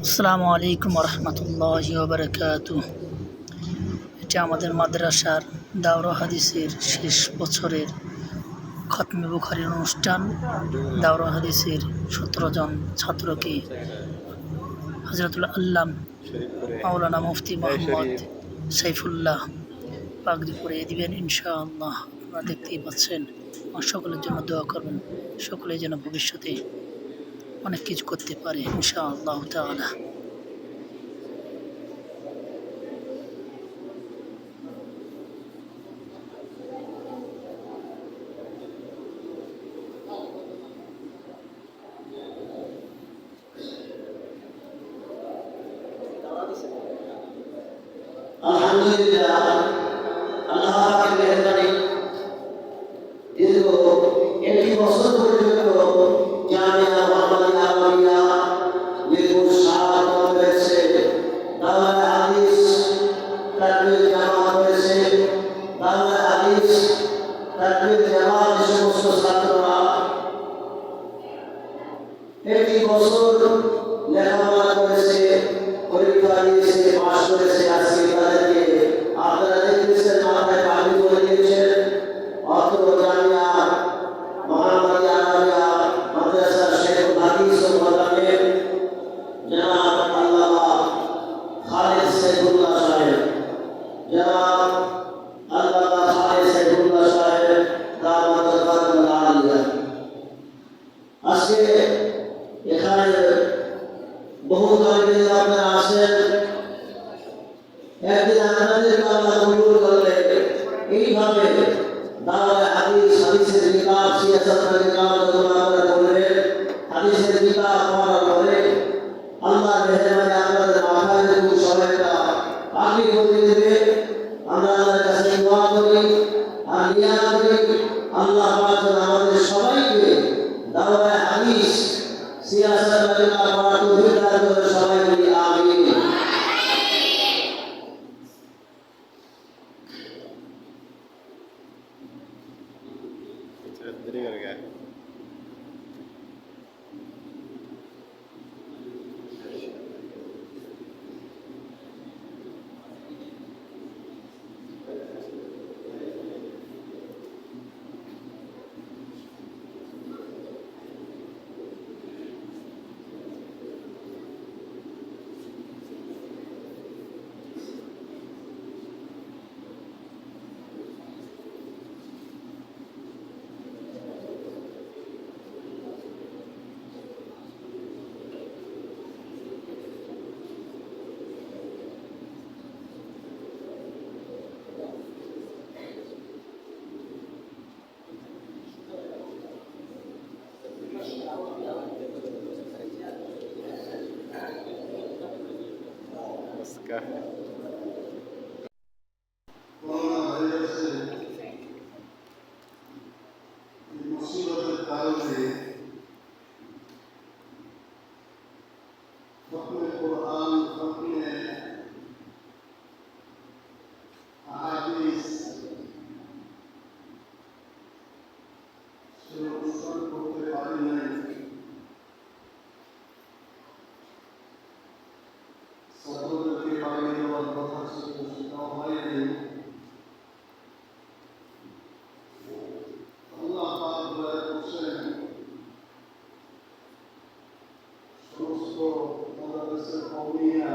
আসসালামু আলাইকুম রহমতুল্লাহি ওয়া বারাকাতুহু। এটা আমাদের মাদ্রাসার দাওরা হাদিসের শেষ বছরের খতমে বুখারীর অনুষ্ঠান। দাওরা হাদিসের ১৭ জন ছাত্রকে হযরতুল আল্লামা মাওলানা মুফতি মোহাম্মদ সাইফুল্লাহ পাগড়ি পরিয়ে দিবেন ইনশাআল্লাহ। আপনারা দেখতেই পাচ্ছেন। সকলের জন্য দোয়া করবেন, সকলে যেন ভবিষ্যতে অনেক কিছু করতে পারে ইনশাআল্লাহ তাআলা। আলহামদুলিল্লাহ, আল্লাহ পাকের মেহেরবানি দীর্ঘ 1 বছর পর্যন্ত জামিয়া মুহাম্মাদিয়া আলমিয়া মিরপুর শাহ করেছে, দাওরায়ে হাদিস তাকবীর জামাত করেছে। দাওরায়ে হাদিস তাকবীর জামাত সমস্ত ছাত্ররা 1 বছর লেখাপড়া করেছে, পরীক্ষা দিয়েছে, পাস করেছে। আজকে তাদেরকে আপনারা দেখতেছেন, মাথায় পাগড়ি পরে দিয়েছেন। অত্র জামিয়া মুহাম্মাদিয়া আলমিয়া মাদ্রাসার শেখুল হাদিস ও মোতালেম জনাব আল্লামা খালেদ সাইফুল্লাহ সাহেব, জনাব আল্লামা খালেদ সাইফুল্লাহ সাহেব দাওরাত খাতুল আলিয়া। আজকে এখানে বহু তালিবের আপনারা আসেন। একদিন আপনাদেরকে আল্লাহ কবুল করলে এইভাবে দাওরায়ে হাদিস, হাদিসের কিতাব, সিয়াসতের কিতাব যখন আপনারা পড়বেন, হাদিসের কিতাব পড়ার পরে আল্লাহর মেহেরবানি আপনাদের মাথায় যখন সবাইটা পাগড়ি পরিয়ে দেবে, আমরা আল্লাহর কাছে দোয়া করি আর নিয়াত করি আল্লাহ পাক যেন আমাদের সবাইকে দাওরায়ে হাদিস, সিয়াসতের কিতাব পড়ার তৌফিক দান করে। সবাই বলি আমিন। देरी कर गया। बस काफी। করোনা ভাইরাসের এই মুসিবতের কারণে খতমে কোরআন, খতমে হাদিস সে অনুষ্ঠান করতে পারি নাই। ছাত্রদেরকে পাগড়ি দেওয়ার কথা ছিল, সেটাও হয়নি। আল্লাহ পাক দয়া করছেন, সমস্ত মাদ্রাসার কওমিয়া